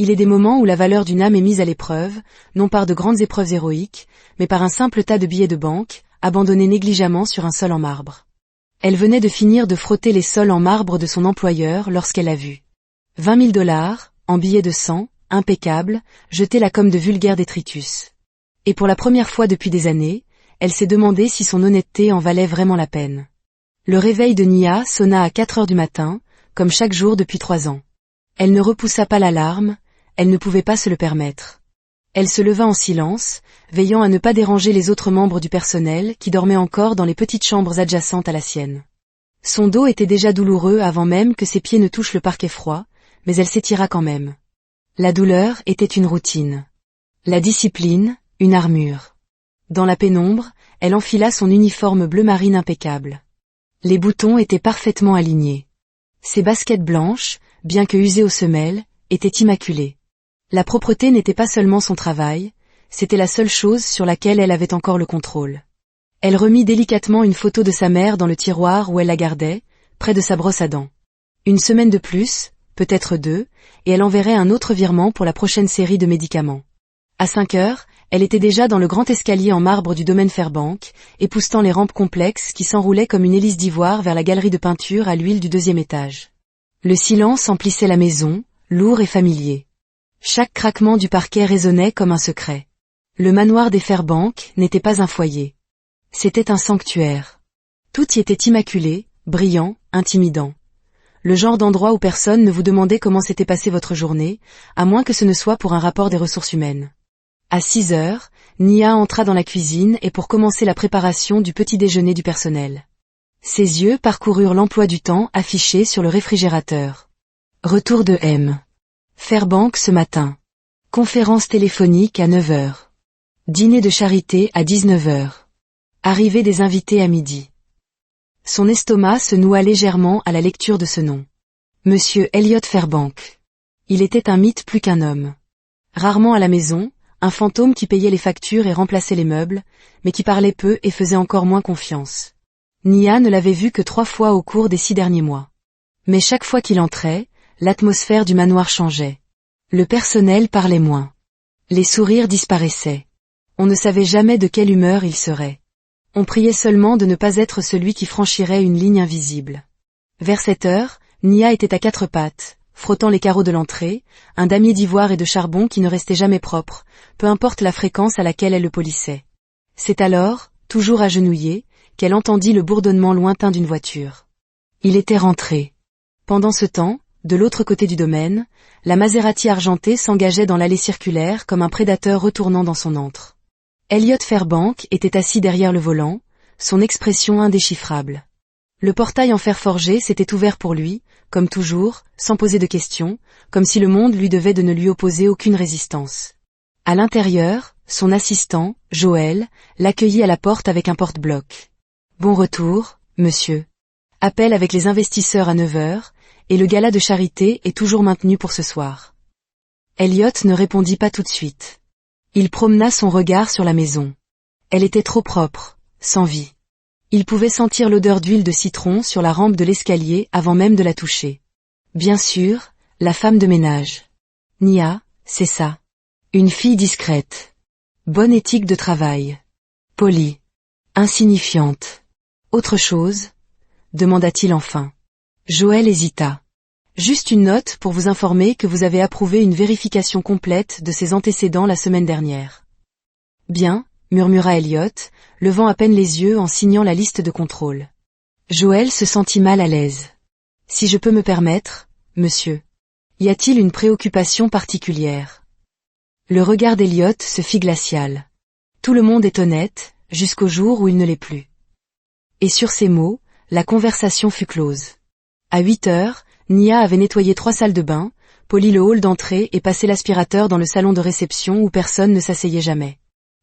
Il est des moments où la valeur d'une âme est mise à l'épreuve, non par de grandes épreuves héroïques, mais par un simple tas de billets de banque, abandonnés négligemment sur un sol en marbre. Elle venait de finir de frotter les sols en marbre de son employeur lorsqu'elle a vu 20 000 $, en billets de 100, impeccables, jetés là comme de vulgaires détritus. Et pour la première fois depuis des années, elle s'est demandé si son honnêteté en valait vraiment la peine. Le réveil de Nia sonna à 4 heures du matin, comme chaque jour depuis 3 ans. Elle ne repoussa pas l'alarme, elle ne pouvait pas se le permettre. Elle se leva en silence, veillant à ne pas déranger les autres membres du personnel qui dormaient encore dans les petites chambres adjacentes à la sienne. Son dos était déjà douloureux avant même que ses pieds ne touchent le parquet froid, mais elle s'étira quand même. La douleur était une routine. La discipline, une armure. Dans la pénombre, elle enfila son uniforme bleu marine impeccable. Les boutons étaient parfaitement alignés. Ses baskets blanches, bien que usées aux semelles, étaient immaculées. La propreté n'était pas seulement son travail, c'était la seule chose sur laquelle elle avait encore le contrôle. Elle remit délicatement une photo de sa mère dans le tiroir où elle la gardait, près de sa brosse à dents. Une semaine de plus, peut-être 2, et elle enverrait un autre virement pour la prochaine série de médicaments. À 5 heures, elle était déjà dans le grand escalier en marbre du domaine Fairbank, époussetant les rampes complexes qui s'enroulaient comme une hélice d'ivoire vers la galerie de peinture à l'huile du 2e étage. Le silence emplissait la maison, lourd et familier. Chaque craquement du parquet résonnait comme un secret. Le manoir des Fairbank n'était pas un foyer. C'était un sanctuaire. Tout y était immaculé, brillant, intimidant. Le genre d'endroit où personne ne vous demandait comment s'était passée votre journée, à moins que ce ne soit pour un rapport des ressources humaines. À 6 heures, Nia entra dans la cuisine et pour commencer la préparation du petit déjeuner du personnel. Ses yeux parcoururent l'emploi du temps affiché sur le réfrigérateur. Retour de M. Fairbank ce matin. Conférence téléphonique à 9 heures. Dîner de charité à 19 heures. Arrivée des invités à midi. Son estomac se noua légèrement à la lecture de ce nom. Monsieur Elliot Fairbank. Il était un mythe plus qu'un homme. Rarement à la maison, un fantôme qui payait les factures et remplaçait les meubles, mais qui parlait peu et faisait encore moins confiance. Nia ne l'avait vu que 3 fois au cours des 6 derniers mois. Mais chaque fois qu'il entrait, l'atmosphère du manoir changeait. Le personnel parlait moins. Les sourires disparaissaient. On ne savait jamais de quelle humeur il serait. On priait seulement de ne pas être celui qui franchirait une ligne invisible. Vers 7 heures, Nia était à 4 pattes, frottant les carreaux de l'entrée, un damier d'ivoire et de charbon qui ne restait jamais propre, peu importe la fréquence à laquelle elle le polissait. C'est alors, toujours agenouillée, qu'elle entendit le bourdonnement lointain d'une voiture. Il était rentré. Pendant ce temps, de l'autre côté du domaine, la Maserati argentée s'engageait dans l'allée circulaire comme un prédateur retournant dans son antre. Elliot Fairbank était assis derrière le volant, son expression indéchiffrable. Le portail en fer forgé s'était ouvert pour lui, comme toujours, sans poser de questions, comme si le monde lui devait de ne lui opposer aucune résistance. À l'intérieur, son assistant, Joël, l'accueillit à la porte avec un porte-bloc. « Bon retour, monsieur. Appel avec les investisseurs à 9 heures, et le gala de charité est toujours maintenu pour ce soir. » Elliot ne répondit pas tout de suite. Il promena son regard sur la maison. Elle était trop propre, sans vie. Il pouvait sentir l'odeur d'huile de citron sur la rampe de l'escalier avant même de la toucher. Bien sûr, la femme de ménage. Nia, c'est ça. Une fille discrète. Bonne éthique de travail. Polie. Insignifiante. Autre chose ? Demanda-t-il enfin. Joël hésita. Juste une note pour vous informer que vous avez approuvé une vérification complète de ses antécédents la semaine dernière. Bien, murmura Elliot, levant à peine les yeux en signant la liste de contrôle. Joël se sentit mal à l'aise. Si je peux me permettre, monsieur. Y a-t-il une préoccupation particulière ? Le regard d'Elliot se fit glacial. Tout le monde est honnête, jusqu'au jour où il ne l'est plus. Et sur ces mots, la conversation fut close. À 8 heures, Nia avait nettoyé 3 salles de bain, poli le hall d'entrée et passé l'aspirateur dans le salon de réception où personne ne s'asseyait jamais.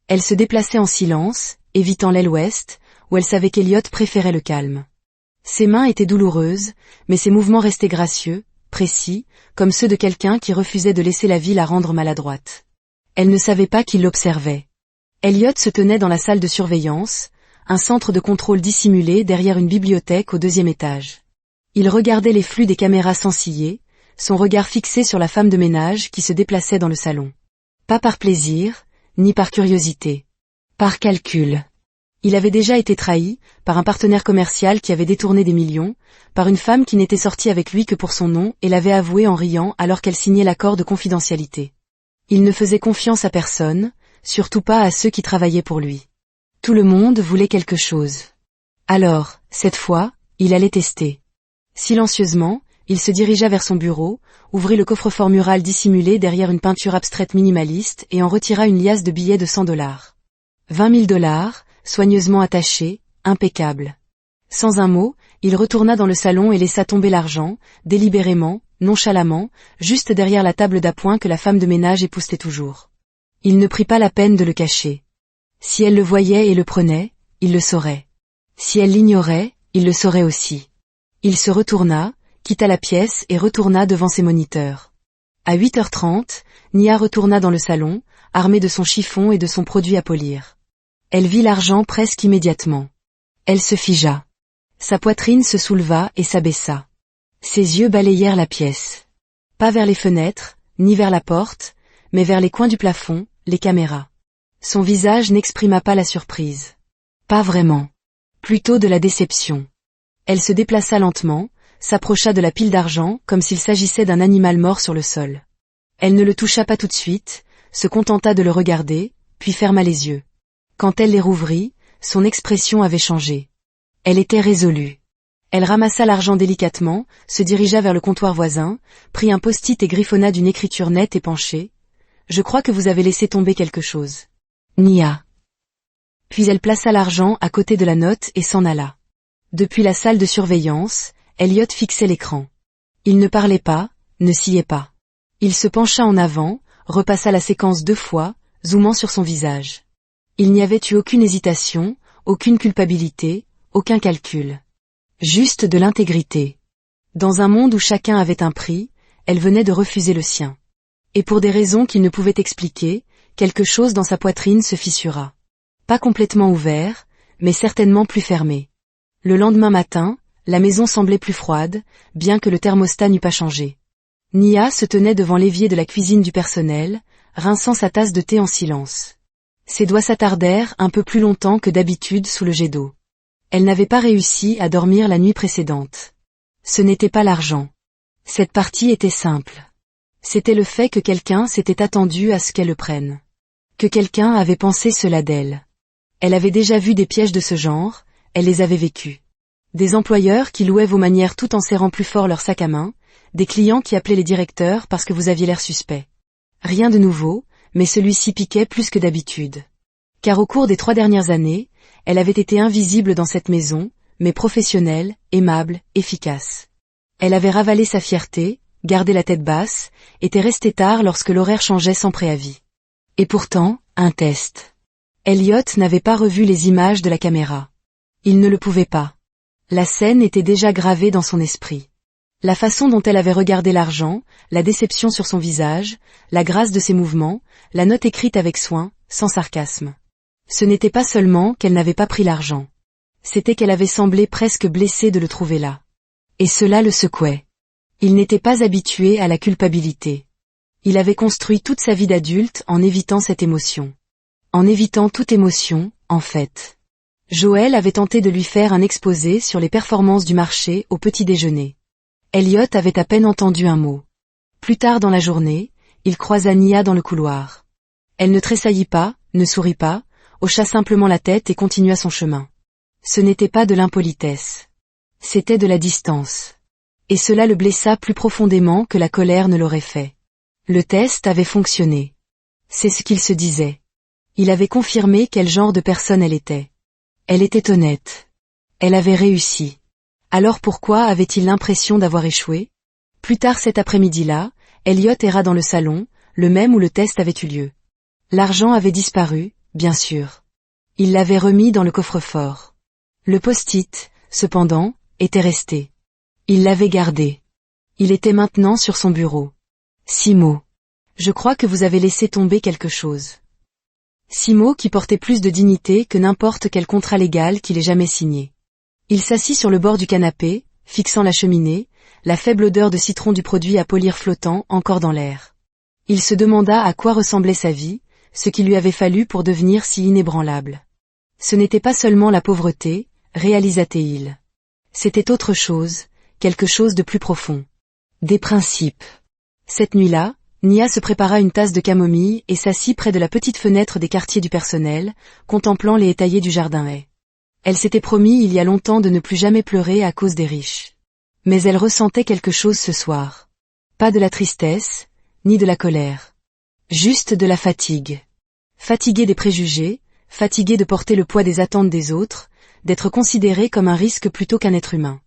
Elle se déplaçait en silence, évitant l'aile ouest, où elle savait qu'Elliot préférait le calme. Ses mains étaient douloureuses, mais ses mouvements restaient gracieux, précis, comme ceux de quelqu'un qui refusait de laisser la vie la rendre maladroite. Elle ne savait pas qu'il l'observait. Elliot se tenait dans la salle de surveillance, un centre de contrôle dissimulé derrière une bibliothèque au 2e étage. Il regardait les flux des caméras sans ciller, son regard fixé sur la femme de ménage qui se déplaçait dans le salon. Pas par plaisir, ni par curiosité. Par calcul. Il avait déjà été trahi, par un partenaire commercial qui avait détourné des millions, par une femme qui n'était sortie avec lui que pour son nom et l'avait avoué en riant alors qu'elle signait l'accord de confidentialité. Il ne faisait confiance à personne, surtout pas à ceux qui travaillaient pour lui. Tout le monde voulait quelque chose. Alors, cette fois, il allait tester. Silencieusement, il se dirigea vers son bureau, ouvrit le coffre-fort mural dissimulé derrière une peinture abstraite minimaliste et en retira une liasse de billets de $100. 20 000 $, soigneusement attachés, impeccables. Sans un mot, il retourna dans le salon et laissa tomber l'argent, délibérément, nonchalamment, juste derrière la table d'appoint que la femme de ménage époussetait toujours. Il ne prit pas la peine de le cacher. Si elle le voyait et le prenait, il le saurait. Si elle l'ignorait, il le saurait aussi. Il se retourna, quitta la pièce et retourna devant ses moniteurs. À 8h30, Nia retourna dans le salon, armée de son chiffon et de son produit à polir. Elle vit l'argent presque immédiatement. Elle se figea. Sa poitrine se souleva et s'abaissa. Ses yeux balayèrent la pièce. Pas vers les fenêtres, ni vers la porte, mais vers les coins du plafond, les caméras. Son visage n'exprima pas la surprise. Pas vraiment. Plutôt de la déception. Elle se déplaça lentement, s'approcha de la pile d'argent comme s'il s'agissait d'un animal mort sur le sol. Elle ne le toucha pas tout de suite, se contenta de le regarder, puis ferma les yeux. Quand elle les rouvrit, son expression avait changé. Elle était résolue. Elle ramassa l'argent délicatement, se dirigea vers le comptoir voisin, prit un post-it et griffonna d'une écriture nette et penchée. « Je crois que vous avez laissé tomber quelque chose. Nia. » Puis elle plaça l'argent à côté de la note et s'en alla. Depuis la salle de surveillance, Elliot fixait l'écran. Il ne parlait pas, ne sciait pas. Il se pencha en avant, repassa la séquence 2 fois, zoomant sur son visage. Il n'y avait eu aucune hésitation, aucune culpabilité, aucun calcul. Juste de l'intégrité. Dans un monde où chacun avait un prix, elle venait de refuser le sien. Et pour des raisons qu'il ne pouvait expliquer, quelque chose dans sa poitrine se fissura. Pas complètement ouvert, mais certainement plus fermé. Le lendemain matin, la maison semblait plus froide, bien que le thermostat n'eût pas changé. Nia se tenait devant l'évier de la cuisine du personnel, rinçant sa tasse de thé en silence. Ses doigts s'attardèrent un peu plus longtemps que d'habitude sous le jet d'eau. Elle n'avait pas réussi à dormir la nuit précédente. Ce n'était pas l'argent. Cette partie était simple. C'était le fait que quelqu'un s'était attendu à ce qu'elle le prenne. Que quelqu'un avait pensé cela d'elle. Elle avait déjà vu des pièges de ce genre, elle les avait vécus. Des employeurs qui louaient vos manières tout en serrant plus fort leur sac à main, des clients qui appelaient les directeurs parce que vous aviez l'air suspect. Rien de nouveau, mais celui-ci piquait plus que d'habitude. Car au cours des 3 dernières années, elle avait été invisible dans cette maison, mais professionnelle, aimable, efficace. Elle avait ravalé sa fierté, gardé la tête basse, était restée tard lorsque l'horaire changeait sans préavis. Et pourtant, un test. Elliot n'avait pas revu les images de la caméra. Il ne le pouvait pas. La scène était déjà gravée dans son esprit. La façon dont elle avait regardé l'argent, la déception sur son visage, la grâce de ses mouvements, la note écrite avec soin, sans sarcasme. Ce n'était pas seulement qu'elle n'avait pas pris l'argent. C'était qu'elle avait semblé presque blessée de le trouver là. Et cela le secouait. Il n'était pas habitué à la culpabilité. Il avait construit toute sa vie d'adulte en évitant cette émotion. En évitant toute émotion, en fait. Joël avait tenté de lui faire un exposé sur les performances du marché au petit déjeuner. Elliot avait à peine entendu un mot. Plus tard dans la journée, il croisa Nia dans le couloir. Elle ne tressaillit pas, ne sourit pas, hocha simplement la tête et continua son chemin. Ce n'était pas de l'impolitesse. C'était de la distance. Et cela le blessa plus profondément que la colère ne l'aurait fait. Le test avait fonctionné. C'est ce qu'il se disait. Il avait confirmé quel genre de personne elle était. Elle était honnête. Elle avait réussi. Alors pourquoi avait-il l'impression d'avoir échoué? Plus tard cet après-midi-là, Elliot erra dans le salon, le même où le test avait eu lieu. L'argent avait disparu, bien sûr. Il l'avait remis dans le coffre-fort. Le post-it, cependant, était resté. Il l'avait gardé. Il était maintenant sur son bureau. 6 mots. Je crois que vous avez laissé tomber quelque chose. 6 mots qui portaient plus de dignité que n'importe quel contrat légal qu'il ait jamais signé. Il s'assit sur le bord du canapé, fixant la cheminée, la faible odeur de citron du produit à polir flottant encore dans l'air. Il se demanda à quoi ressemblait sa vie, ce qu'il lui avait fallu pour devenir si inébranlable. Ce n'était pas seulement la pauvreté, réalisa-t-il. C'était autre chose, quelque chose de plus profond. Des principes. Cette nuit-là, Nia se prépara une tasse de camomille et s'assit près de la petite fenêtre des quartiers du personnel, contemplant les étayers du jardin. Elle s'était promis il y a longtemps de ne plus jamais pleurer à cause des riches. Mais elle ressentait quelque chose ce soir. Pas de la tristesse, ni de la colère. Juste de la fatigue. Fatiguée des préjugés, fatiguée de porter le poids des attentes des autres, d'être considérée comme un risque plutôt qu'un être humain.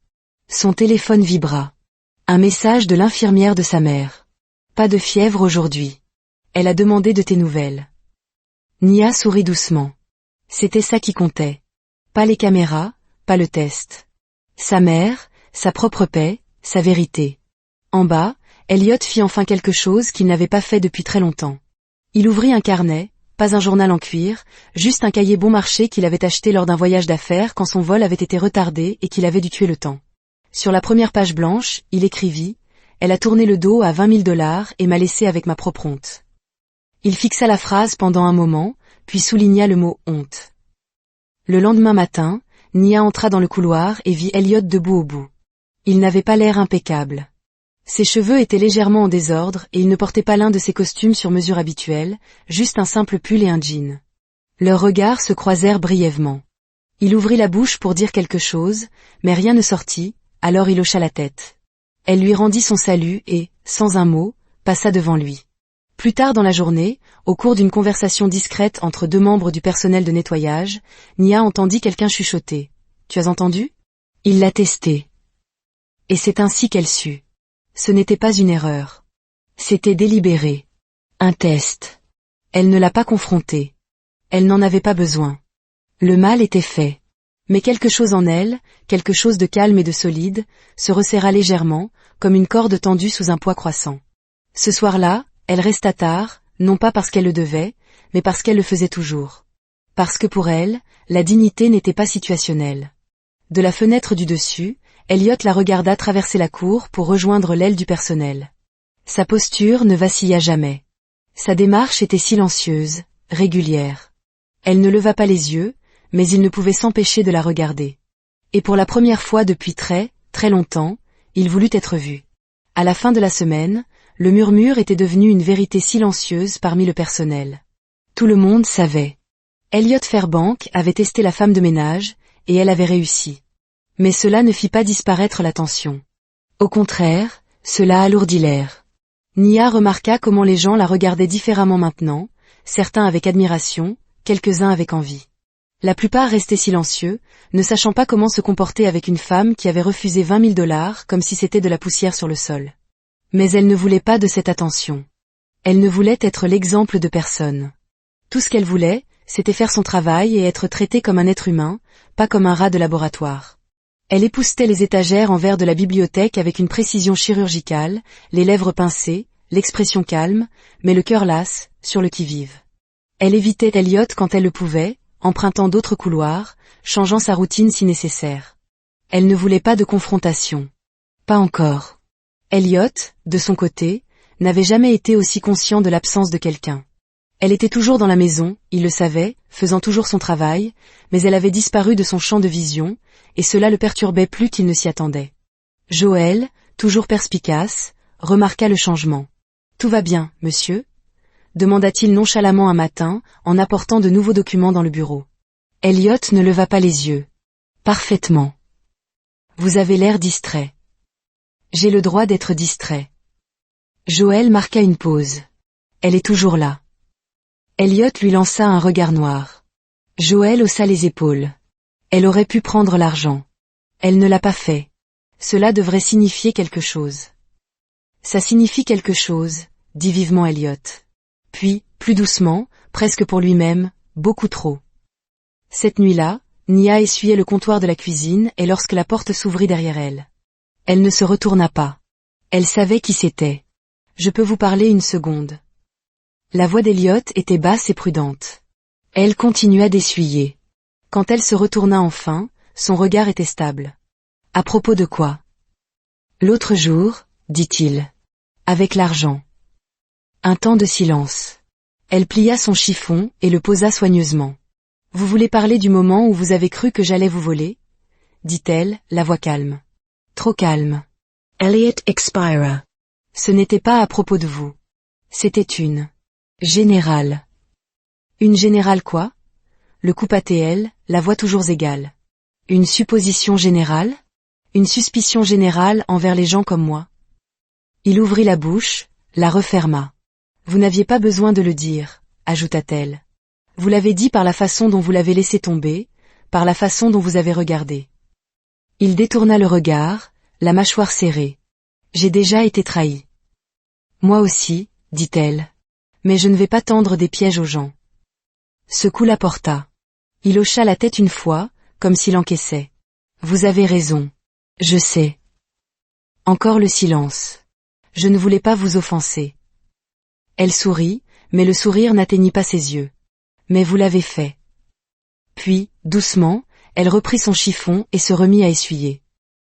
Son téléphone vibra. Un message de l'infirmière de sa mère. Pas de fièvre aujourd'hui. Elle a demandé de tes nouvelles. Nia sourit doucement. C'était ça qui comptait. Pas les caméras, pas le test. Sa mère, sa propre paix, sa vérité. En bas, Elliot fit enfin quelque chose qu'il n'avait pas fait depuis très longtemps. Il ouvrit un carnet, pas un journal en cuir, juste un cahier bon marché qu'il avait acheté lors d'un voyage d'affaires quand son vol avait été retardé et qu'il avait dû tuer le temps. Sur la première page blanche, il écrivit « Elle a tourné le dos à 20 000 $ et m'a laissé avec ma propre honte ». Il fixa la phrase pendant un moment, puis souligna le mot « honte ». Le lendemain matin, Nia entra dans le couloir et vit Elliot debout au bout. Il n'avait pas l'air impeccable. Ses cheveux étaient légèrement en désordre et il ne portait pas l'un de ses costumes sur mesure habituels, juste un simple pull et un jean. Leurs regards se croisèrent brièvement. Il ouvrit la bouche pour dire quelque chose, mais rien ne sortit, alors il hocha la tête. Elle lui rendit son salut et, sans un mot, passa devant lui. Plus tard dans la journée, au cours d'une conversation discrète entre deux membres du personnel de nettoyage, Nia entendit quelqu'un chuchoter. « Tu as entendu ?» Il l'a testé. Et c'est ainsi qu'elle sut. Ce n'était pas une erreur. C'était délibéré. Un test. Elle ne l'a pas confronté. Elle n'en avait pas besoin. Le mal était fait. Mais quelque chose en elle, quelque chose de calme et de solide, se resserra légèrement, comme une corde tendue sous un poids croissant. Ce soir-là, elle resta tard, non pas parce qu'elle le devait, mais parce qu'elle le faisait toujours. Parce que pour elle, la dignité n'était pas situationnelle. De la fenêtre du dessus, Elliot la regarda traverser la cour pour rejoindre l'aile du personnel. Sa posture ne vacilla jamais. Sa démarche était silencieuse, régulière. Elle ne leva pas les yeux, mais il ne pouvait s'empêcher de la regarder. Et pour la première fois depuis très, très longtemps, il voulut être vu. À la fin de la semaine, le murmure était devenu une vérité silencieuse parmi le personnel. Tout le monde savait. Elliot Fairbank avait testé la femme de ménage, et elle avait réussi. Mais cela ne fit pas disparaître la tension. Au contraire, cela alourdit l'air. Nia remarqua comment les gens la regardaient différemment maintenant, certains avec admiration, quelques-uns avec envie. La plupart restaient silencieux, ne sachant pas comment se comporter avec une femme qui avait refusé 20 000 $ comme si c'était de la poussière sur le sol. Mais elle ne voulait pas de cette attention. Elle ne voulait être l'exemple de personne. Tout ce qu'elle voulait, c'était faire son travail et être traitée comme un être humain, pas comme un rat de laboratoire. Elle époussetait les étagères en verre de la bibliothèque avec une précision chirurgicale, les lèvres pincées, l'expression calme, mais le cœur las, sur le qui-vive. Elle évitait Elliot quand elle le pouvait, empruntant d'autres couloirs, changeant sa routine si nécessaire. Elle ne voulait pas de confrontation. Pas encore. Elliot, de son côté, n'avait jamais été aussi conscient de l'absence de quelqu'un. Elle était toujours dans la maison, il le savait, faisant toujours son travail, mais elle avait disparu de son champ de vision, et cela le perturbait plus qu'il ne s'y attendait. Joël, toujours perspicace, remarqua le changement. « Tout va bien, monsieur ?» demanda-t-il nonchalamment un matin, en apportant de nouveaux documents dans le bureau. Elliot ne leva pas les yeux. « Parfaitement. Vous avez l'air distrait. » « J'ai le droit d'être distrait. » Joël marqua une pause. « Elle est toujours là. » Elliot lui lança un regard noir. Joël haussa les épaules. Elle aurait pu prendre l'argent. Elle ne l'a pas fait. Cela devrait signifier quelque chose. Ça signifie quelque chose, dit vivement Elliot. Puis, plus doucement, presque pour lui-même, beaucoup trop. Cette nuit-là, Nia essuyait le comptoir de la cuisine et lorsque la porte s'ouvrit derrière elle. Elle ne se retourna pas. Elle savait qui c'était. « Je peux vous parler une seconde. » La voix d'Elliot était basse et prudente. Elle continua d'essuyer. Quand elle se retourna enfin, son regard était stable. « À propos de quoi ?» L'autre jour, dit-il. Avec l'argent. Un temps de silence. Elle plia son chiffon et le posa soigneusement. Vous voulez parler du moment où vous avez cru que j'allais vous voler? Dit-elle, la voix calme. Trop calme. Elliot expira. Ce n'était pas à propos de vous. C'était une générale. Une générale quoi? Le coupa-t-elle, la voix toujours égale. Une supposition générale? Une suspicion générale envers les gens comme moi? Il ouvrit la bouche, la referma. Vous n'aviez pas besoin de le dire, ajouta-t-elle. Vous l'avez dit par la façon dont vous l'avez laissé tomber, par la façon dont vous avez regardé. Il détourna le regard, la mâchoire serrée. J'ai déjà été trahi. Moi aussi, dit-elle. Mais je ne vais pas tendre des pièges aux gens. Ce coup la porta. Il hocha la tête une fois, comme s'il encaissait. Vous avez raison. Je sais. Encore le silence. Je ne voulais pas vous offenser. Elle sourit, mais le sourire n'atteignit pas ses yeux. Mais vous l'avez fait. Puis, doucement, elle reprit son chiffon et se remit à essuyer.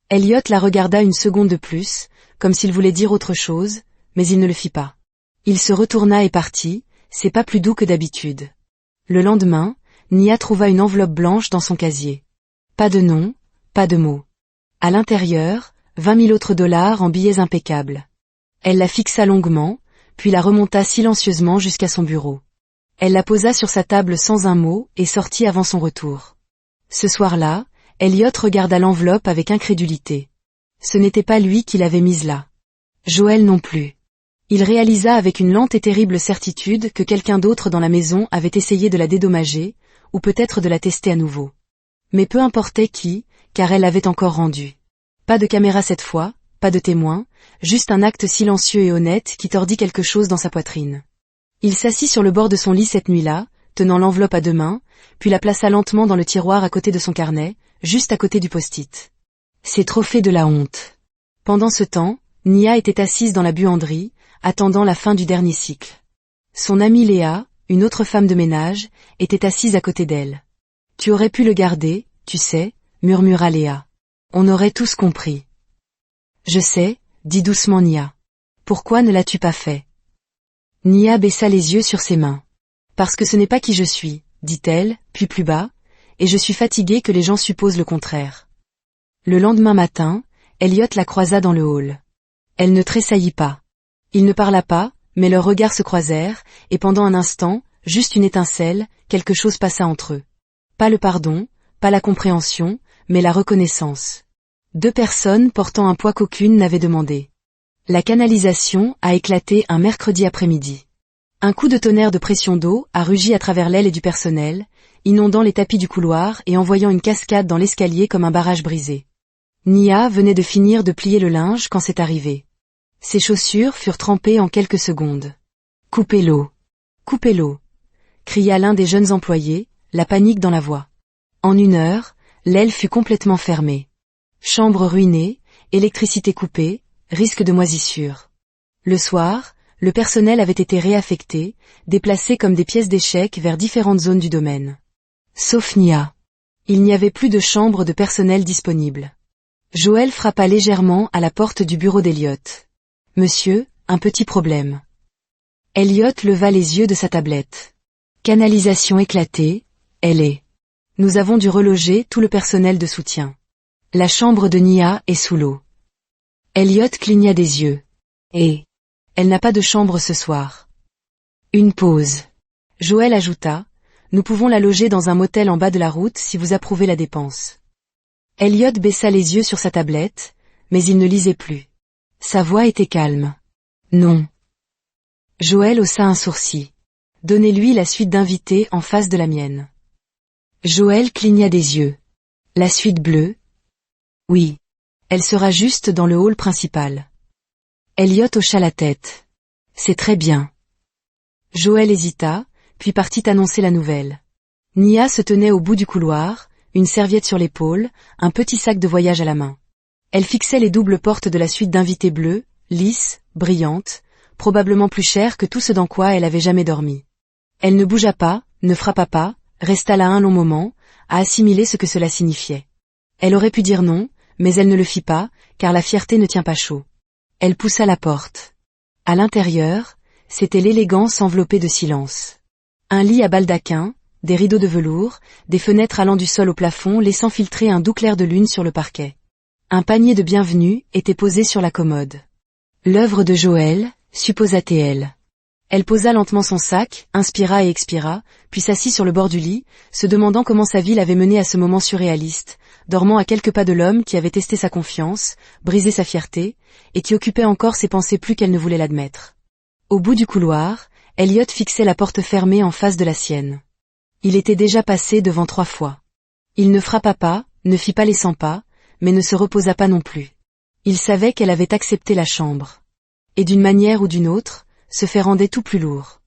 Elliot la regarda une seconde de plus, comme s'il voulait dire autre chose, mais il ne le fit pas. Il se retourna et partit, c'est pas plus doux que d'habitude. Le lendemain, Nia trouva une enveloppe blanche dans son casier. Pas de nom, pas de mots. À l'intérieur, 20 000 autres dollars en billets impeccables. Elle la fixa longuement, puis la remonta silencieusement jusqu'à son bureau. Elle la posa sur sa table sans un mot et sortit avant son retour. Ce soir-là, Elliot regarda l'enveloppe avec incrédulité. Ce n'était pas lui qui l'avait mise là. Joël non plus. Il réalisa avec une lente et terrible certitude que quelqu'un d'autre dans la maison avait essayé de la dédommager, ou peut-être de la tester à nouveau. Mais peu importait qui, car elle l'avait encore rendue. Pas de caméra cette fois, pas de témoin, juste un acte silencieux et honnête qui tordit quelque chose dans sa poitrine. Il s'assit sur le bord de son lit cette nuit-là, tenant l'enveloppe à deux mains, puis la plaça lentement dans le tiroir à côté de son carnet, juste à côté du post-it. C'est trop fait de la honte. Pendant ce temps, Nia était assise dans la buanderie, attendant la fin du dernier cycle. Son amie Léa, une autre femme de ménage, était assise à côté d'elle. Tu aurais pu le garder, tu sais, murmura Léa. On aurait tous compris. Je sais, dit doucement Nia. Pourquoi ne l'as-tu pas fait? Nia baissa les yeux sur ses mains. Parce que ce n'est pas qui je suis, dit-elle, puis plus bas, et je suis fatiguée que les gens supposent le contraire. Le lendemain matin, Elliot la croisa dans le hall. Elle ne tressaillit pas. Il ne parla pas, mais leurs regards se croisèrent, et pendant un instant, juste une étincelle, quelque chose passa entre eux. Pas le pardon, pas la compréhension, mais la reconnaissance. Deux personnes portant un poids qu'aucune n'avait demandé. La canalisation a éclaté un mercredi après-midi. Un coup de tonnerre de pression d'eau a rugi à travers l'aile du personnel, inondant les tapis du couloir et envoyant une cascade dans l'escalier comme un barrage brisé. Nia venait de finir de plier le linge quand c'est arrivé. Ses chaussures furent trempées en quelques secondes. « Coupez l'eau! Coupez l'eau !» cria l'un des jeunes employés, la panique dans la voix. En une heure, l'aile fut complètement fermée. Chambre ruinée, électricité coupée, risque de moisissure. Le soir, le personnel avait été réaffecté, déplacé comme des pièces d'échecs vers différentes zones du domaine. Sauf Nia. Il n'y avait plus de chambre de personnel disponible. Joël frappa légèrement à la porte du bureau d'Elliot. « Monsieur, un petit problème. » Elliot leva les yeux de sa tablette. « Canalisation éclatée, elle est. Nous avons dû reloger tout le personnel de soutien. La chambre de Nia est sous l'eau. » Elliot cligna des yeux. « Et elle n'a pas de chambre ce soir. » Une pause. Joël ajouta, « Nous pouvons la loger dans un motel en bas de la route si vous approuvez la dépense. » Elliot baissa les yeux sur sa tablette, mais il ne lisait plus. Sa voix était calme. « Non. » Joël haussa un sourcil. « Donnez-lui la suite d'invités en face de la mienne. » Joël cligna des yeux. « La suite bleue ? » « Oui. Elle sera juste dans le hall principal. » Elliot hocha la tête. « C'est très bien. » Joël hésita, puis partit annoncer la nouvelle. Nia se tenait au bout du couloir, une serviette sur l'épaule, un petit sac de voyage à la main. Elle fixait les doubles portes de la suite d'invités bleus, lisses, brillantes, probablement plus chères que tout ce dans quoi elle avait jamais dormi. Elle ne bougea pas, ne frappa pas, resta là un long moment, à assimiler ce que cela signifiait. Elle aurait pu dire non, mais elle ne le fit pas, car la fierté ne tient pas chaud. Elle poussa la porte. À l'intérieur, c'était l'élégance enveloppée de silence. Un lit à baldaquin, des rideaux de velours, des fenêtres allant du sol au plafond laissant filtrer un doux clair de lune sur le parquet. Un panier de bienvenue était posé sur la commode. L'œuvre de Joël, supposa-t-elle. Elle posa lentement son sac, inspira et expira, puis s'assit sur le bord du lit, se demandant comment sa vie l'avait menée à ce moment surréaliste, dormant à quelques pas de l'homme qui avait testé sa confiance, brisé sa fierté, et qui occupait encore ses pensées plus qu'elle ne voulait l'admettre. Au bout du couloir, Elliot fixait la porte fermée en face de la sienne. Il était déjà passé devant 3 fois. Il ne frappa pas, ne fit pas les 100 pas, mais ne se reposa pas non plus. Il savait qu'elle avait accepté la chambre. Et d'une manière ou d'une autre, se fait rendait tout plus lourd.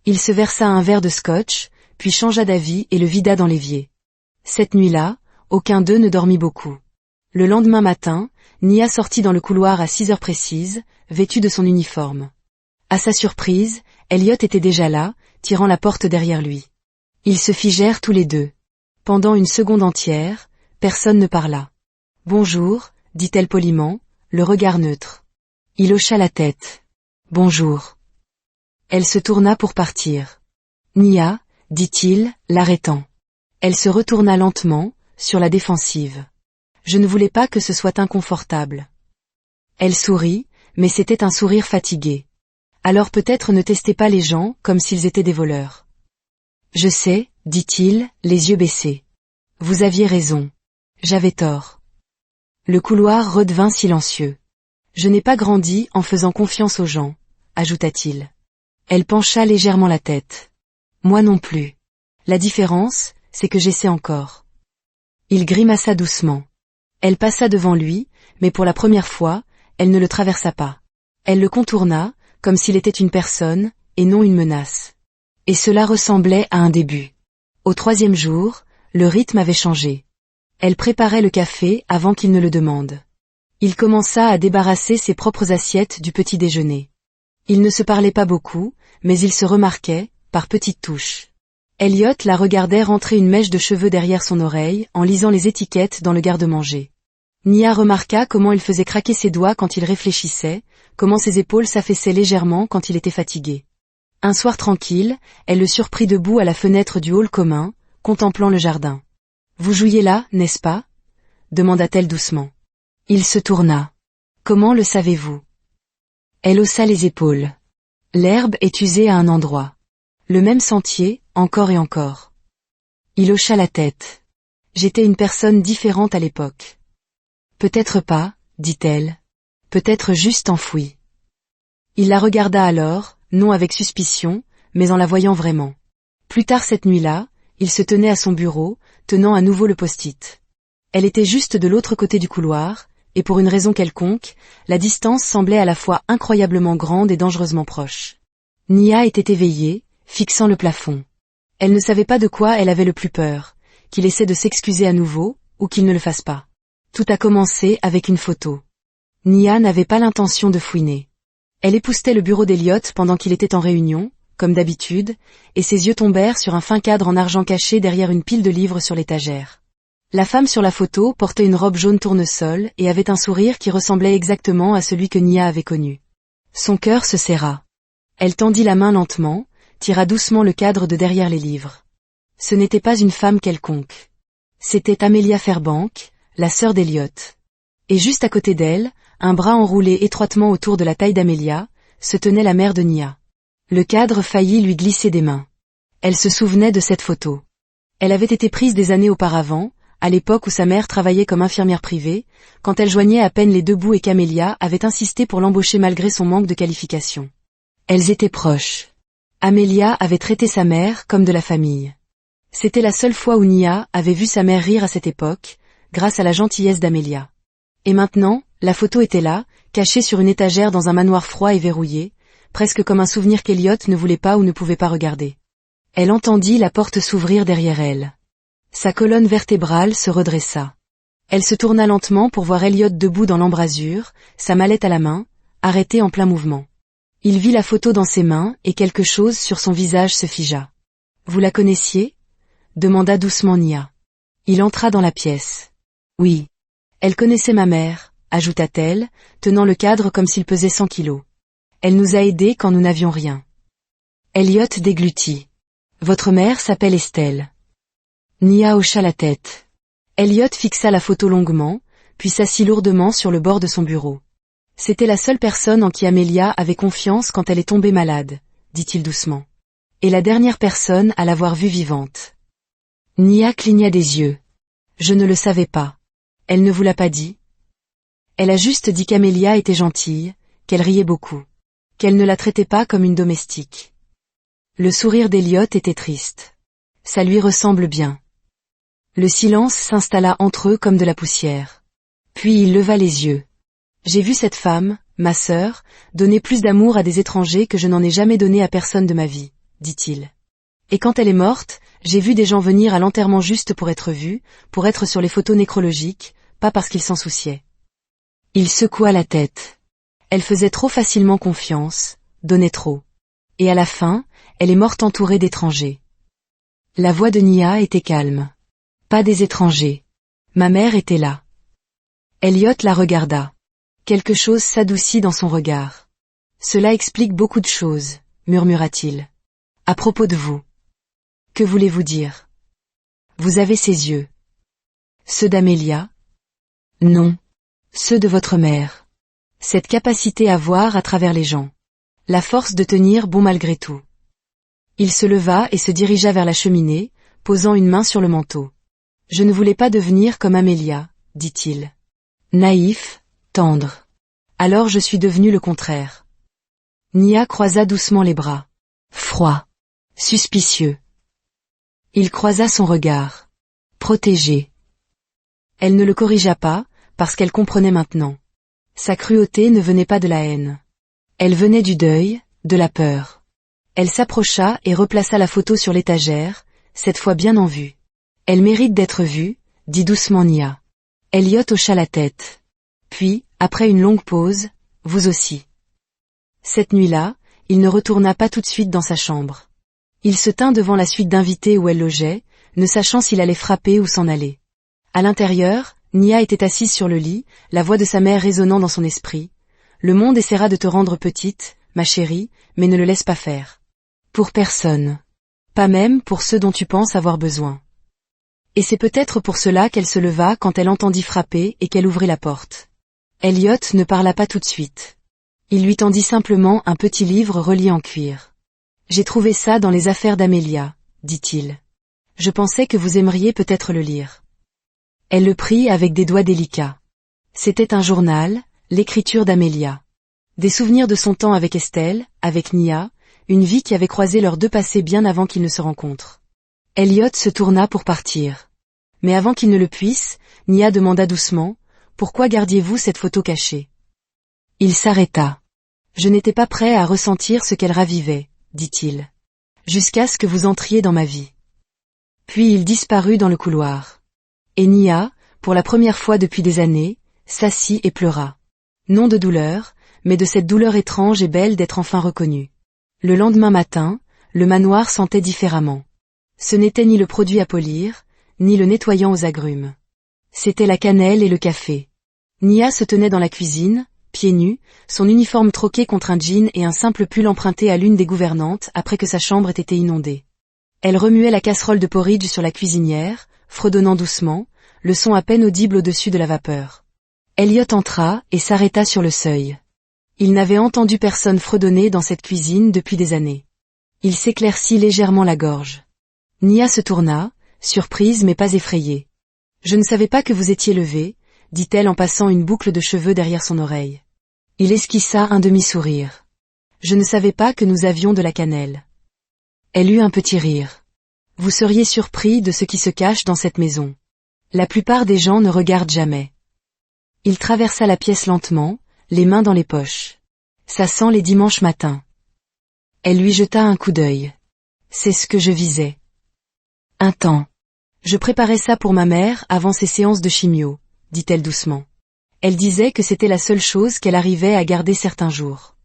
Il se versa un verre de scotch, puis changea d'avis et le vida dans l'évier. Cette nuit-là, aucun d'eux ne dormit beaucoup. Le lendemain matin, Nia sortit dans le couloir à 6 heures précises, vêtue de son uniforme. À sa surprise, Elliot était déjà là, tirant la porte derrière lui. Ils se figèrent tous les deux. Pendant une seconde entière, personne ne parla. « Bonjour », dit-elle poliment, le regard neutre. Il hocha la tête. « Bonjour ». Elle se tourna pour partir. « Nia », dit-il, l'arrêtant. Elle se retourna lentement, sur la défensive. « Je ne voulais pas que ce soit inconfortable. » Elle sourit, mais c'était un sourire fatigué. Alors peut-être ne testez pas les gens comme s'ils étaient des voleurs. « Je sais, » dit-il, les yeux baissés. « Vous aviez raison. J'avais tort. » Le couloir redevint silencieux. « Je n'ai pas grandi en faisant confiance aux gens, » ajouta-t-il. Elle pencha légèrement la tête. « Moi non plus. La différence, c'est que j'essaie encore. » Il grimaça doucement. Elle passa devant lui, mais pour la première fois, elle ne le traversa pas. Elle le contourna, comme s'il était une personne, et non une menace. Et cela ressemblait à un début. Au 3e jour, le rythme avait changé. Elle préparait le café avant qu'il ne le demande. Il commença à débarrasser ses propres assiettes du petit déjeuner. Ils ne se parlaient pas beaucoup, mais ils se remarquaient, par petites touches. Elliot la regardait rentrer une mèche de cheveux derrière son oreille en lisant les étiquettes dans le garde-manger. Nia remarqua comment il faisait craquer ses doigts quand il réfléchissait, comment ses épaules s'affaissaient légèrement quand il était fatigué. Un soir tranquille, elle le surprit debout à la fenêtre du hall commun, contemplant le jardin. « Vous jouiez là, n'est-ce pas ?» demanda-t-elle doucement. Il se tourna. « Comment le savez-vous » Elle haussa les épaules. L'herbe est usée à un endroit. Le même sentier, encore et encore. Il hocha la tête. J'étais une personne différente à l'époque. Peut-être pas, dit-elle. Peut-être juste enfouie. Il la regarda alors, non avec suspicion, mais en la voyant vraiment. Plus tard cette nuit-là, il se tenait à son bureau, tenant à nouveau le post-it. Elle était juste de l'autre côté du couloir, et pour une raison quelconque, la distance semblait à la fois incroyablement grande et dangereusement proche. Nia était éveillée, fixant le plafond. Elle ne savait pas de quoi elle avait le plus peur, qu'il essaie de s'excuser à nouveau, ou qu'il ne le fasse pas. Tout a commencé avec une photo. Nia n'avait pas l'intention de fouiner. Elle époussetait le bureau d'Elliot pendant qu'il était en réunion, comme d'habitude, et ses yeux tombèrent sur un fin cadre en argent caché derrière une pile de livres sur l'étagère. La femme sur la photo portait une robe jaune tournesol et avait un sourire qui ressemblait exactement à celui que Nia avait connu. Son cœur se serra. Elle tendit la main lentement, tira doucement le cadre de derrière les livres. Ce n'était pas une femme quelconque. C'était Amelia Fairbank, la sœur d'Elliot. Et juste à côté d'elle, un bras enroulé étroitement autour de la taille d'Amelia, se tenait la mère de Nia. Le cadre faillit lui glisser des mains. Elle se souvenait de cette photo. Elle avait été prise des années auparavant, à l'époque où sa mère travaillait comme infirmière privée, quand elle joignait à peine les deux bouts et qu'Amelia avait insisté pour l'embaucher malgré son manque de qualification. Elles étaient proches. Amelia avait traité sa mère comme de la famille. C'était la seule fois où Nia avait vu sa mère rire à cette époque, grâce à la gentillesse d'Amelia. Et maintenant, la photo était là, cachée sur une étagère dans un manoir froid et verrouillé, presque comme un souvenir qu'Elliot ne voulait pas ou ne pouvait pas regarder. Elle entendit la porte s'ouvrir derrière elle. Sa colonne vertébrale se redressa. Elle se tourna lentement pour voir Elliot debout dans l'embrasure, sa mallette à la main, arrêté en plein mouvement. Il vit la photo dans ses mains et quelque chose sur son visage se figea. « Vous la connaissiez » demanda doucement Nia. Il entra dans la pièce. « Oui. » Elle connaissait ma mère, ajouta-t-elle, tenant le cadre comme s'il pesait 100 kilos. Elle nous a aidés quand nous n'avions rien. Elliot déglutit. Votre mère s'appelle Estelle. Nia hocha la tête. Elliot fixa la photo longuement, puis s'assit lourdement sur le bord de son bureau. C'était la seule personne en qui Amelia avait confiance quand elle est tombée malade, dit-il doucement. Et la dernière personne à l'avoir vue vivante. Nia cligna des yeux. Je ne le savais pas. Elle ne vous l'a pas dit? Elle a juste dit qu'Amelia était gentille, qu'elle riait beaucoup. Qu'elle ne la traitait pas comme une domestique. Le sourire d'Elliot était triste. Ça lui ressemble bien. Le silence s'installa entre eux comme de la poussière. Puis il leva les yeux. J'ai vu cette femme, ma sœur, donner plus d'amour à des étrangers que je n'en ai jamais donné à personne de ma vie, dit-il. Et quand elle est morte, j'ai vu des gens venir à l'enterrement juste pour être vus, pour être sur les photos nécrologiques, pas parce qu'ils s'en souciaient. Il secoua la tête. Elle faisait trop facilement confiance, donnait trop. Et à la fin, elle est morte entourée d'étrangers. La voix de Nia était calme. Pas des étrangers. Ma mère était là. Elliot la regarda. Quelque chose s'adoucit dans son regard. Cela explique beaucoup de choses, murmura-t-il. À propos de vous. Que voulez-vous dire? Vous avez ses yeux. Ceux d'Amelia? Non. Ceux de votre mère. Cette capacité à voir à travers les gens. La force de tenir bon malgré tout. Il se leva et se dirigea vers la cheminée, posant une main sur le manteau. Je ne voulais pas devenir comme Amelia, dit-il. Naïf, tendre. Alors je suis devenu le contraire. Nia croisa doucement les bras. Froid. Suspicieux. Il croisa son regard. Protégé. Elle ne le corrigea pas, parce qu'elle comprenait maintenant. Sa cruauté ne venait pas de la haine. Elle venait du deuil, de la peur. Elle s'approcha et replaça la photo sur l'étagère, cette fois bien en vue. Elle mérite d'être vue, dit doucement Nia. Elliot hocha la tête. Puis, après une longue pause, vous aussi. Cette nuit-là, il ne retourna pas tout de suite dans sa chambre. Il se tint devant la suite d'invités où elle logeait, ne sachant s'il allait frapper ou s'en aller. À l'intérieur, Nia était assise sur le lit, la voix de sa mère résonnant dans son esprit. Le monde essaiera de te rendre petite, ma chérie, mais ne le laisse pas faire. Pour personne. Pas même pour ceux dont tu penses avoir besoin. Et c'est peut-être pour cela qu'elle se leva quand elle entendit frapper et qu'elle ouvrit la porte. Elliot ne parla pas tout de suite. Il lui tendit simplement un petit livre relié en cuir. J'ai trouvé ça dans les affaires d'Amelia, dit-il. Je pensais que vous aimeriez peut-être le lire. Elle le prit avec des doigts délicats. C'était un journal, l'écriture d'Amelia. Des souvenirs de son temps avec Estelle, avec Nia, une vie qui avait croisé leurs deux passés bien avant qu'ils ne se rencontrent. Elliot se tourna pour partir. Mais avant qu'il ne le puisse, Nia demanda doucement, « Pourquoi gardiez-vous cette photo cachée ?» Il s'arrêta. « Je n'étais pas prêt à ressentir ce qu'elle ravivait, » dit-il. « Jusqu'à ce que vous entriez dans ma vie. » Puis il disparut dans le couloir. Et Nia, pour la première fois depuis des années, s'assit et pleura. Non de douleur, mais de cette douleur étrange et belle d'être enfin reconnue. Le lendemain matin, le manoir sentait différemment. Ce n'était ni le produit à polir, ni le nettoyant aux agrumes. C'était la cannelle et le café. Nia se tenait dans la cuisine, pieds nus, son uniforme troqué contre un jean et un simple pull emprunté à l'une des gouvernantes après que sa chambre ait été inondée. Elle remuait la casserole de porridge sur la cuisinière, fredonnant doucement, le son à peine audible au-dessus de la vapeur. Elliot entra et s'arrêta sur le seuil. Il n'avait entendu personne fredonner dans cette cuisine depuis des années. Il s'éclaircit légèrement la gorge. Nia se tourna, surprise mais pas effrayée. « Je ne savais pas que vous étiez levé, » dit-elle en passant une boucle de cheveux derrière son oreille. Il esquissa un demi-sourire. « Je ne savais pas que nous avions de la cannelle. » Elle eut un petit rire. « Vous seriez surpris de ce qui se cache dans cette maison. La plupart des gens ne regardent jamais. » Il traversa la pièce lentement, les mains dans les poches. « Ça sent les dimanches matins. » Elle lui jeta un coup d'œil. « C'est ce que je visais. » Un temps. Je préparais ça pour ma mère avant ses séances de chimio, dit-elle doucement. Elle disait que c'était la seule chose qu'elle arrivait à garder certains jours.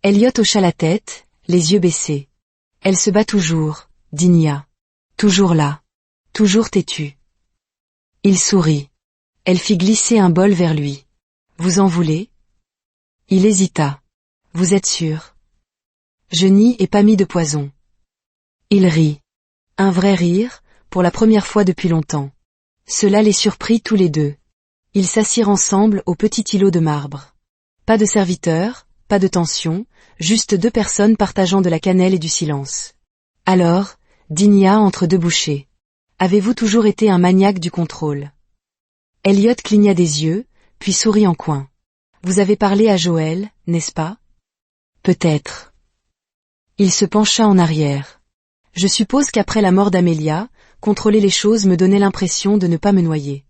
Elliot hocha la tête, les yeux baissés. Elle se bat toujours, dit Nia. Toujours là. Toujours têtue. Il sourit. Elle fit glisser un bol vers lui. Vous en voulez? Il hésita. Vous êtes sûr? Je n'y ai pas mis de poison. Il rit. Un vrai rire, pour la première fois depuis longtemps. Cela les surprit tous les deux. Ils s'assirent ensemble au petit îlot de marbre. Pas de serviteur, pas de tension, juste deux personnes partageant de la cannelle et du silence. Alors, dit Nia entre deux bouchées. Avez-vous toujours été un maniaque du contrôle? Elliot cligna des yeux, puis sourit en coin. Vous avez parlé à Joël, n'est-ce pas? Peut-être. Il se pencha en arrière. Je suppose qu'après la mort d'Amelia, contrôler les choses me donnait l'impression de ne pas me noyer.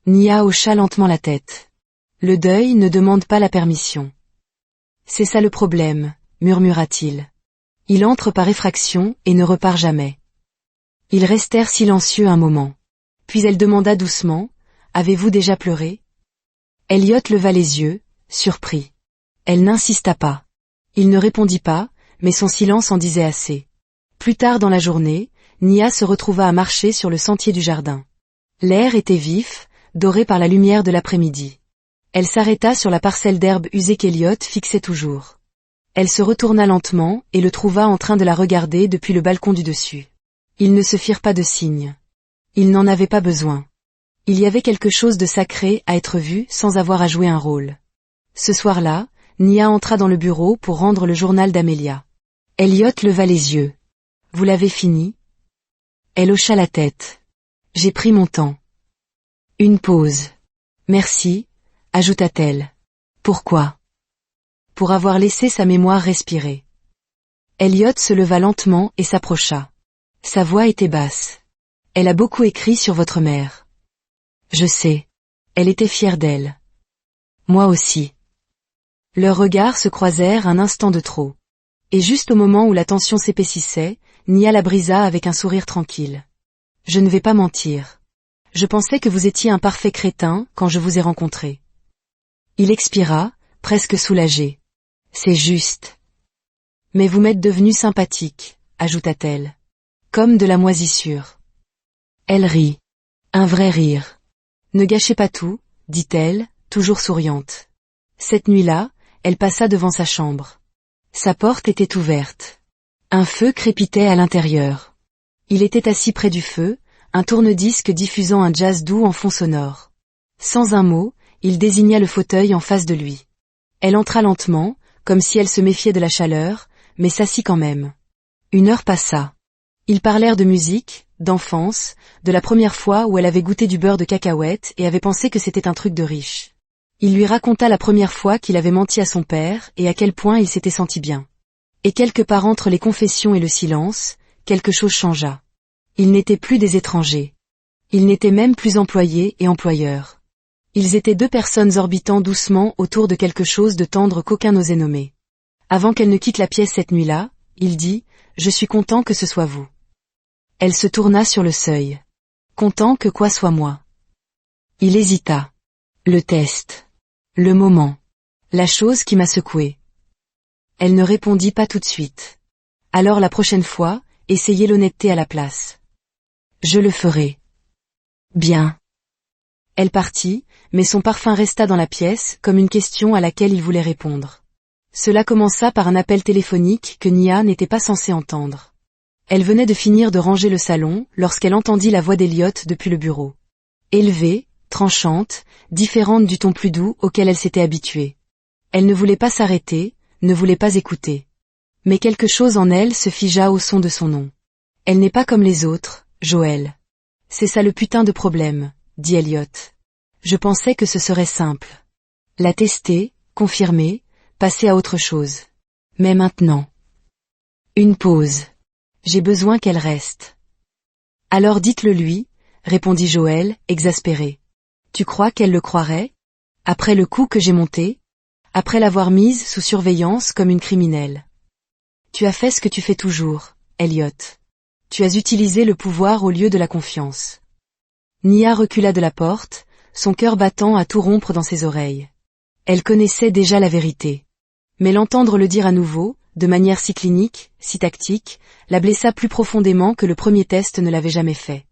Nia hocha lentement la tête. Le deuil ne demande pas la permission. C'est ça le problème, murmura-t-il. Il entre par effraction et ne repart jamais. Ils restèrent silencieux un moment. Puis elle demanda doucement, avez-vous déjà pleuré? Elliot leva les yeux, surpris. Elle n'insista pas. Il ne répondit pas, mais son silence en disait assez. Plus tard dans la journée, Nia se retrouva à marcher sur le sentier du jardin. L'air était vif, doré par la lumière de l'après-midi. Elle s'arrêta sur la parcelle d'herbe usée qu'Elliot fixait toujours. Elle se retourna lentement et le trouva en train de la regarder depuis le balcon du dessus. Ils ne se firent pas de signe. Ils n'en avaient pas besoin. Il y avait quelque chose de sacré à être vu sans avoir à jouer un rôle. Ce soir-là, Nia entra dans le bureau pour rendre le journal d'Amelia. Elliot leva les yeux. Vous l'avez fini? Elle hocha la tête. J'ai pris mon temps. Une pause. Merci, ajouta-t-elle. Pourquoi? Pour avoir laissé sa mémoire respirer. Elliot se leva lentement et s'approcha. Sa voix était basse. Elle a beaucoup écrit sur votre mère. Je sais. Elle était fière d'elle. Moi aussi. Leurs regards se croisèrent un instant de trop. Et juste au moment où la tension s'épaississait, Nia la brisa avec un sourire tranquille. Je ne vais pas mentir. Je pensais que vous étiez un parfait crétin quand je vous ai rencontré. Il expira, presque soulagé. C'est juste. Mais vous m'êtes devenu sympathique, ajouta-t-elle. Comme de la moisissure. Elle rit. Un vrai rire. Ne gâchez pas tout, dit-elle, toujours souriante. Cette nuit-là, elle passa devant sa chambre. Sa porte était ouverte. Un feu crépitait à l'intérieur. Il était assis près du feu, un tourne-disque diffusant un jazz doux en fond sonore. Sans un mot, il désigna le fauteuil en face de lui. Elle entra lentement, comme si elle se méfiait de la chaleur, mais s'assit quand même. Une heure passa. Ils parlèrent de musique, d'enfance, de la première fois où elle avait goûté du beurre de cacahuète et avait pensé que c'était un truc de riche. Il lui raconta la première fois qu'il avait menti à son père et à quel point il s'était senti bien. Et quelque part entre les confessions et le silence, quelque chose changea. Ils n'étaient plus des étrangers. Ils n'étaient même plus employés et employeurs. Ils étaient deux personnes orbitant doucement autour de quelque chose de tendre qu'aucun n'osait nommer. Avant qu'elle ne quitte la pièce cette nuit-là, il dit « Je suis content que ce soit vous ». Elle se tourna sur le seuil. « Content que quoi soit moi ». Il hésita. Le test. Le moment. La chose qui m'a secoué. Elle ne répondit pas tout de suite. Alors la prochaine fois, essayez l'honnêteté à la place. Je le ferai. Bien. Elle partit, mais son parfum resta dans la pièce comme une question à laquelle il voulait répondre. Cela commença par un appel téléphonique que Nia n'était pas censée entendre. Elle venait de finir de ranger le salon lorsqu'elle entendit la voix d'Elliot depuis le bureau. Élevée, tranchante, différente du ton plus doux auquel elle s'était habituée. Elle ne voulait pas s'arrêter, ne voulait pas écouter. Mais quelque chose en elle se figea au son de son nom. Elle n'est pas comme les autres, Joël. C'est ça le putain de problème, dit Elliot. Je pensais que ce serait simple. La tester, confirmer, passer à autre chose. Mais maintenant. Une pause. J'ai besoin qu'elle reste. Alors dites-le lui, répondit Joël, exaspéré. Tu crois qu'elle le croirait? Après le coup que j'ai monté? Après l'avoir mise sous surveillance comme une criminelle. Tu as fait ce que tu fais toujours, Elliot. Tu as utilisé le pouvoir au lieu de la confiance. Nia recula de la porte, son cœur battant à tout rompre dans ses oreilles. Elle connaissait déjà la vérité. Mais l'entendre le dire à nouveau, de manière si clinique, si tactique, la blessa plus profondément que le premier test ne l'avait jamais fait.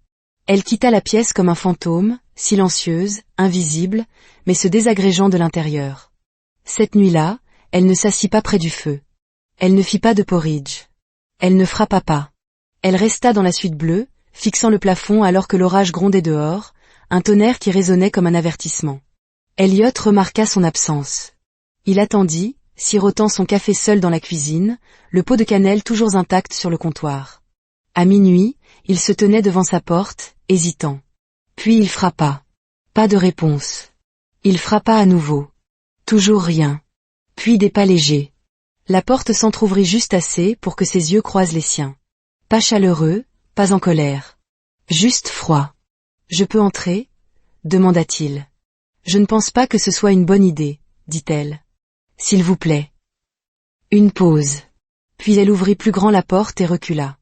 Elle quitta la pièce comme un fantôme, silencieuse, invisible, mais se désagrégeant de l'intérieur. Cette nuit-là, elle ne s'assit pas près du feu. Elle ne fit pas de porridge. Elle ne frappa pas. Elle resta dans la suite bleue, fixant le plafond alors que l'orage grondait dehors, un tonnerre qui résonnait comme un avertissement. Elliot remarqua son absence. Il attendit, sirotant son café seul dans la cuisine, le pot de cannelle toujours intact sur le comptoir. À minuit, il se tenait devant sa porte, hésitant. Puis il frappa. Pas de réponse. Il frappa à nouveau. Toujours rien. Puis des pas légers. La porte s'entr'ouvrit juste assez pour que ses yeux croisent les siens. Pas chaleureux, pas en colère. Juste froid. « Je peux entrer ?» demanda-t-il. « Je ne pense pas que ce soit une bonne idée, » dit-elle. « S'il vous plaît. » Une pause. Puis elle ouvrit plus grand la porte et recula.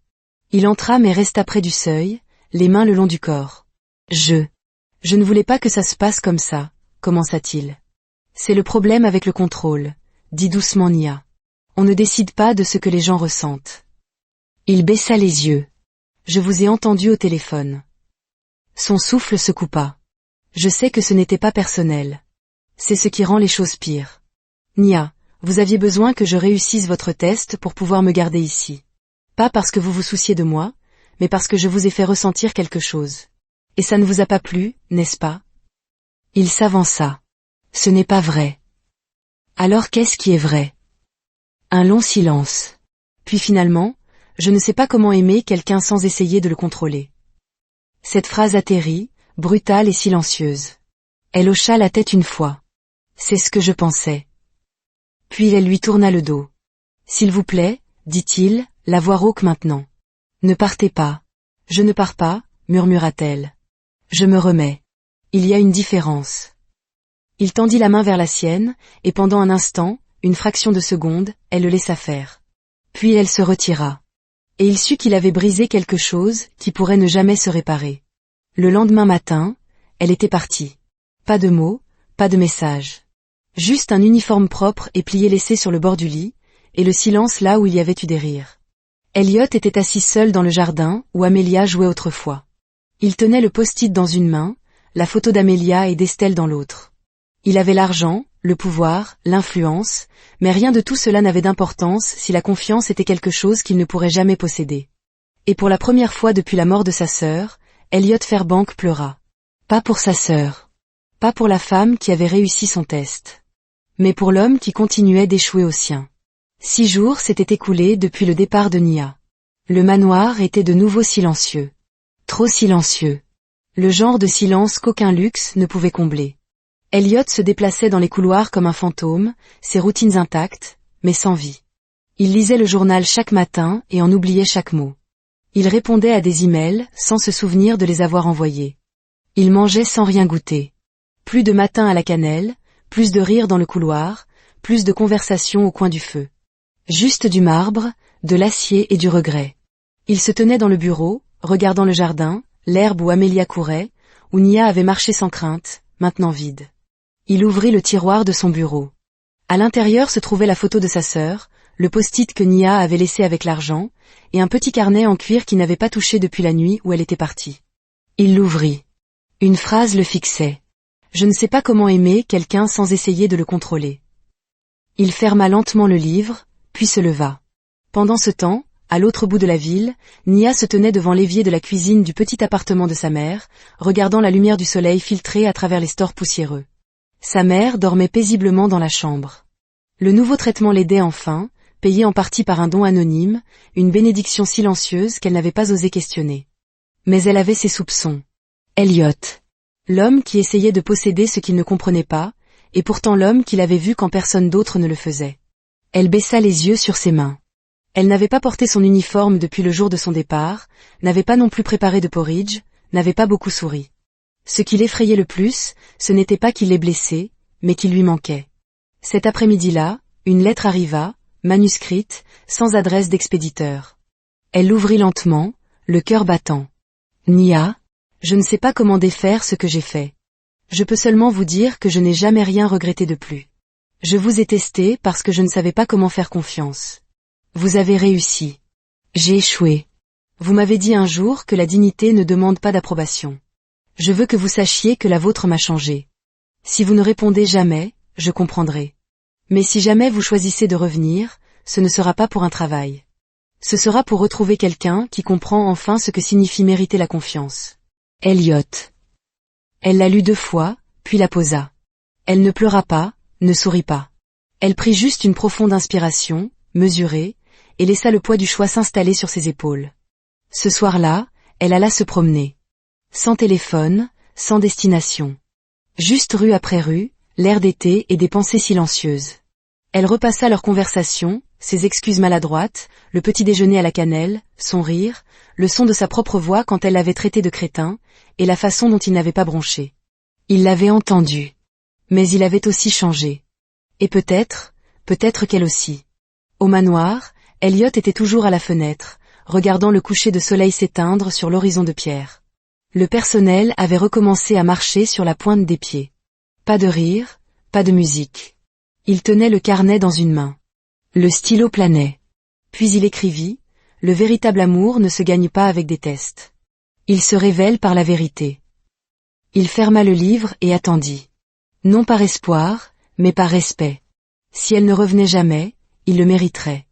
Il entra mais resta près du seuil, les mains le long du corps. « Je ne voulais pas que ça se passe comme ça, » commença-t-il. « C'est le problème avec le contrôle, » dit doucement Nia. « On ne décide pas de ce que les gens ressentent. » Il baissa les yeux. « Je vous ai entendu au téléphone. » Son souffle se coupa. Je sais que ce n'était pas personnel. C'est ce qui rend les choses pires. Nia, vous aviez besoin que je réussisse votre test pour pouvoir me garder ici. Pas parce que vous vous souciez de moi, mais parce que je vous ai fait ressentir quelque chose. Et ça ne vous a pas plu, n'est-ce pas? Il s'avança. Ce n'est pas vrai. Alors qu'est-ce qui est vrai? Un long silence. Puis finalement, je ne sais pas comment aimer quelqu'un sans essayer de le contrôler. Cette phrase atterrit, brutale et silencieuse. Elle hocha la tête une fois. C'est ce que je pensais. Puis elle lui tourna le dos. S'il vous plaît, dit-il, la voix rauque maintenant. Ne partez pas. Je ne pars pas, murmura-t-elle. Je me remets. Il y a une différence. Il tendit la main vers la sienne, et pendant un instant, une fraction de seconde, elle le laissa faire. Puis elle se retira. Et il sut qu'il avait brisé quelque chose qui pourrait ne jamais se réparer. Le lendemain matin, elle était partie. Pas de mots, pas de message. Juste un uniforme propre et plié laissé sur le bord du lit, et le silence là où il y avait eu des rires. Elliot était assis seul dans le jardin où Amelia jouait autrefois. Il tenait le post-it dans une main, la photo d'Amelia et d'Estelle dans l'autre. Il avait l'argent, le pouvoir, l'influence, mais rien de tout cela n'avait d'importance si la confiance était quelque chose qu'il ne pourrait jamais posséder. Et pour la première fois depuis la mort de sa sœur, Elliot Fairbank pleura. Pas pour sa sœur. Pas pour la femme qui avait réussi son test. Mais pour l'homme qui continuait d'échouer au sien. 6 jours s'étaient écoulés depuis le départ de Nia. Le manoir était de nouveau silencieux. Trop silencieux. Le genre de silence qu'aucun luxe ne pouvait combler. Elliot se déplaçait dans les couloirs comme un fantôme, ses routines intactes, mais sans vie. Il lisait le journal chaque matin et en oubliait chaque mot. Il répondait à des emails sans se souvenir de les avoir envoyés. Il mangeait sans rien goûter. Plus de matins à la cannelle, plus de rires dans le couloir, plus de conversations au coin du feu. Juste du marbre, de l'acier et du regret. Il se tenait dans le bureau, regardant le jardin, l'herbe où Amelia courait, où Nia avait marché sans crainte, maintenant vide. Il ouvrit le tiroir de son bureau. À l'intérieur se trouvait la photo de sa sœur, le post-it que Nia avait laissé avec l'argent, et un petit carnet en cuir qui n'avait pas touché depuis la nuit où elle était partie. Il l'ouvrit. Une phrase le fixait. Je ne sais pas comment aimer quelqu'un sans essayer de le contrôler. Il ferma lentement le livre, puis se leva. Pendant ce temps, à l'autre bout de la ville, Nia se tenait devant l'évier de la cuisine du petit appartement de sa mère, regardant la lumière du soleil filtrer à travers les stores poussiéreux. Sa mère dormait paisiblement dans la chambre. Le nouveau traitement l'aidait enfin, payé en partie par un don anonyme, une bénédiction silencieuse qu'elle n'avait pas osé questionner. Mais elle avait ses soupçons. Elliot. L'homme qui essayait de posséder ce qu'il ne comprenait pas, et pourtant l'homme qu'il avait vu quand personne d'autre ne le faisait. Elle baissa les yeux sur ses mains. Elle n'avait pas porté son uniforme depuis le jour de son départ, n'avait pas non plus préparé de porridge, n'avait pas beaucoup souri. Ce qui l'effrayait le plus, ce n'était pas qu'il l'ait blessée, mais qu'il lui manquait. Cet après-midi-là, une lettre arriva, manuscrite, sans adresse d'expéditeur. Elle l'ouvrit lentement, le cœur battant. Nia, je ne sais pas comment défaire ce que j'ai fait. Je peux seulement vous dire que je n'ai jamais rien regretté de plus. Je vous ai testé parce que je ne savais pas comment faire confiance. Vous avez réussi. J'ai échoué. Vous m'avez dit un jour que la dignité ne demande pas d'approbation. Je veux que vous sachiez que la vôtre m'a changé. Si vous ne répondez jamais, je comprendrai. Mais si jamais vous choisissez de revenir, ce ne sera pas pour un travail. Ce sera pour retrouver quelqu'un qui comprend enfin ce que signifie mériter la confiance. Elliot. Elle la lut 2 fois, puis la posa. Elle ne pleura pas, ne sourit pas. Elle prit juste une profonde inspiration, mesurée, et laissa le poids du choix s'installer sur ses épaules. Ce soir-là, elle alla se promener. Sans téléphone, sans destination. Juste rue après rue, l'air d'été et des pensées silencieuses. Elle repassa leur conversation, ses excuses maladroites, le petit déjeuner à la cannelle, son rire, le son de sa propre voix quand elle l'avait traité de crétin, et la façon dont il n'avait pas bronché. Il l'avait entendu. Mais il avait aussi changé. Et peut-être qu'elle aussi. Au manoir, Elliot était toujours à la fenêtre, regardant le coucher de soleil s'éteindre sur l'horizon de pierre. Le personnel avait recommencé à marcher sur la pointe des pieds. Pas de rire, pas de musique. Il tenait le carnet dans une main. Le stylo planait. Puis il écrivit, « Le véritable amour ne se gagne pas avec des tests. Il se révèle par la vérité. » Il ferma le livre et attendit. Non par espoir, mais par respect. Si elle ne revenait jamais, il le mériterait.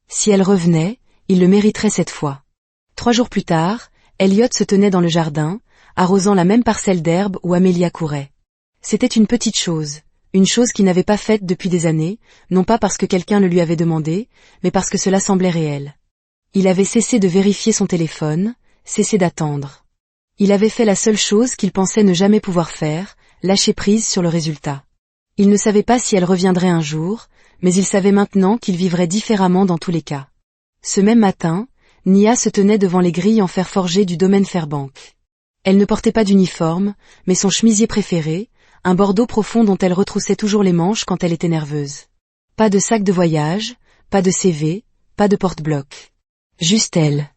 Si elle revenait, il le mériterait cette fois. 3 jours plus tard, Elliot se tenait dans le jardin, arrosant la même parcelle d'herbe où Amélia courait. C'était une petite chose, une chose qu'il n'avait pas faite depuis des années, non pas parce que quelqu'un le lui avait demandé, mais parce que cela semblait réel. Il avait cessé de vérifier son téléphone, cessé d'attendre. Il avait fait la seule chose qu'il pensait ne jamais pouvoir faire, lâcher prise sur le résultat. Il ne savait pas si elle reviendrait un jour, mais il savait maintenant qu'il vivrait différemment dans tous les cas. Ce même matin, Nia se tenait devant les grilles en fer forgé du domaine Fairbank. Elle ne portait pas d'uniforme, mais son chemisier préféré, un bordeaux profond dont elle retroussait toujours les manches quand elle était nerveuse. Pas de sac de voyage, pas de CV, pas de porte-bloc. Juste elle.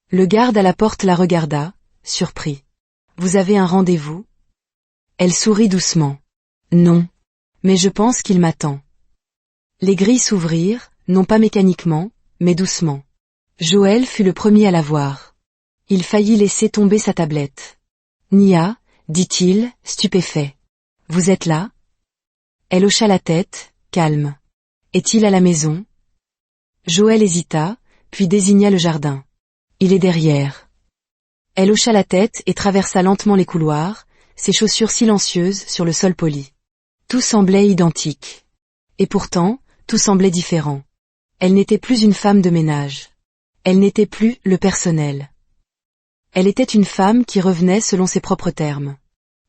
Le garde à la porte la regarda, surpris. « Vous avez un rendez-vous » Elle sourit doucement. « Non. Mais je pense qu'il m'attend. » Les grilles s'ouvrirent, non pas mécaniquement, mais doucement. Joël fut le premier à la voir. Il faillit laisser tomber sa tablette. « Nia, dit-il, stupéfait. Vous êtes là ?» Elle hocha la tête, calme. « Est-il à la maison ?» Joël hésita, puis désigna le jardin. « Il est derrière. » Elle hocha la tête et traversa lentement les couloirs, ses chaussures silencieuses sur le sol poli. Tout semblait identique. Et pourtant, tout semblait différent. Elle n'était plus une femme de ménage. Elle n'était plus le personnel. Elle était une femme qui revenait selon ses propres termes.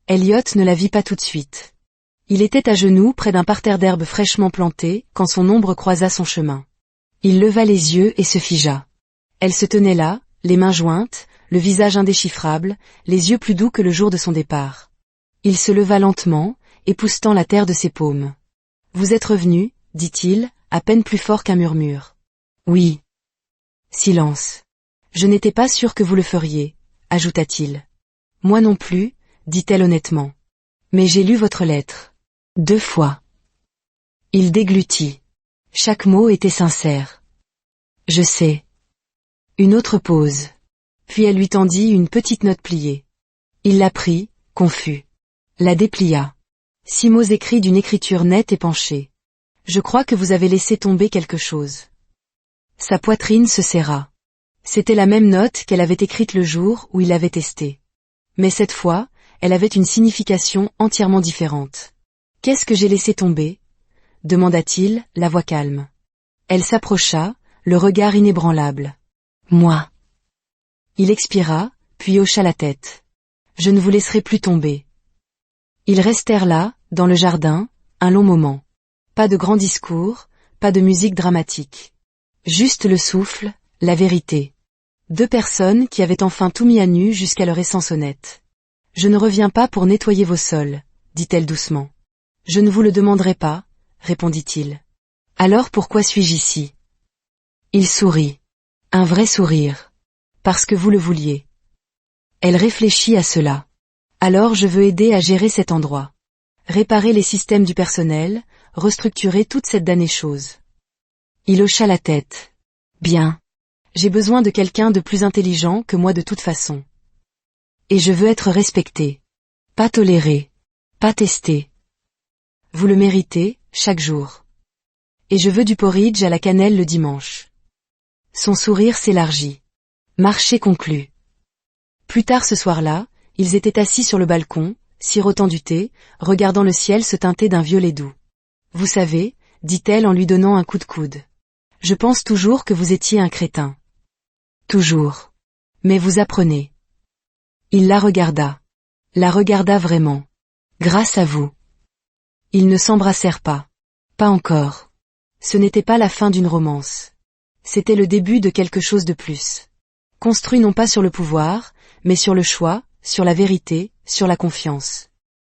Elliot ne la vit pas tout de suite. Il était à genoux près d'un parterre d'herbes fraîchement plantées quand son ombre croisa son chemin. Il leva les yeux et se figea. Elle se tenait là, les mains jointes, le visage indéchiffrable, les yeux plus doux que le jour de son départ. Il se leva lentement, époussetant la terre de ses paumes. « Vous êtes revenu, dit-il, à peine plus fort qu'un murmure. « Oui. » Silence. « Je n'étais pas sûr que vous le feriez, ajouta-t-il. « Moi non plus, dit-elle honnêtement. Mais j'ai lu votre lettre. 2 fois. » Il déglutit. Chaque mot était sincère. « Je sais. » Une autre pause. Puis elle lui tendit une petite note pliée. Il la prit, confus. La déplia. 6 mots écrits d'une écriture nette et penchée. « Je crois que vous avez laissé tomber quelque chose. » Sa poitrine se serra. C'était la même note qu'elle avait écrite le jour où il l'avait testée. Mais cette fois, elle avait une signification entièrement différente. « Qu'est-ce que j'ai laissé tomber ?» demanda-t-il, la voix calme. Elle s'approcha, le regard inébranlable. « Moi. » Il expira, puis hocha la tête. « Je ne vous laisserai plus tomber. » Ils restèrent là, dans le jardin, un long moment. Pas de grands discours, pas de musique dramatique. Juste le souffle, la vérité. 2 personnes qui avaient enfin tout mis à nu jusqu'à leur essence honnête. « Je ne reviens pas pour nettoyer vos sols, » dit-elle doucement. « Je ne vous le demanderai pas, » répondit-il. « Alors pourquoi suis-je ici ?» Il sourit. Un vrai sourire. « Parce que vous le vouliez. » Elle réfléchit à cela. « Alors je veux aider à gérer cet endroit. Réparer les systèmes du personnel, restructurer toute cette damnée chose. » Il hocha la tête. « Bien. J'ai besoin de quelqu'un de plus intelligent que moi de toute façon. Et je veux être respecté. Pas toléré. Pas testé. Vous le méritez, chaque jour. Et je veux du porridge à la cannelle le dimanche. Son sourire s'élargit. Marché conclu. Plus tard ce soir-là, ils étaient assis sur le balcon, sirotant du thé, regardant le ciel se teinter d'un violet doux. Vous savez, dit-elle en lui donnant un coup de coude. Je pense toujours que vous étiez un crétin. Toujours. Mais vous apprenez. Il la regarda. La regarda vraiment. Grâce à vous. Ils ne s'embrassèrent pas. Pas encore. Ce n'était pas la fin d'une romance. C'était le début de quelque chose de plus. Construit non pas sur le pouvoir, mais sur le choix, sur la vérité, sur la confiance.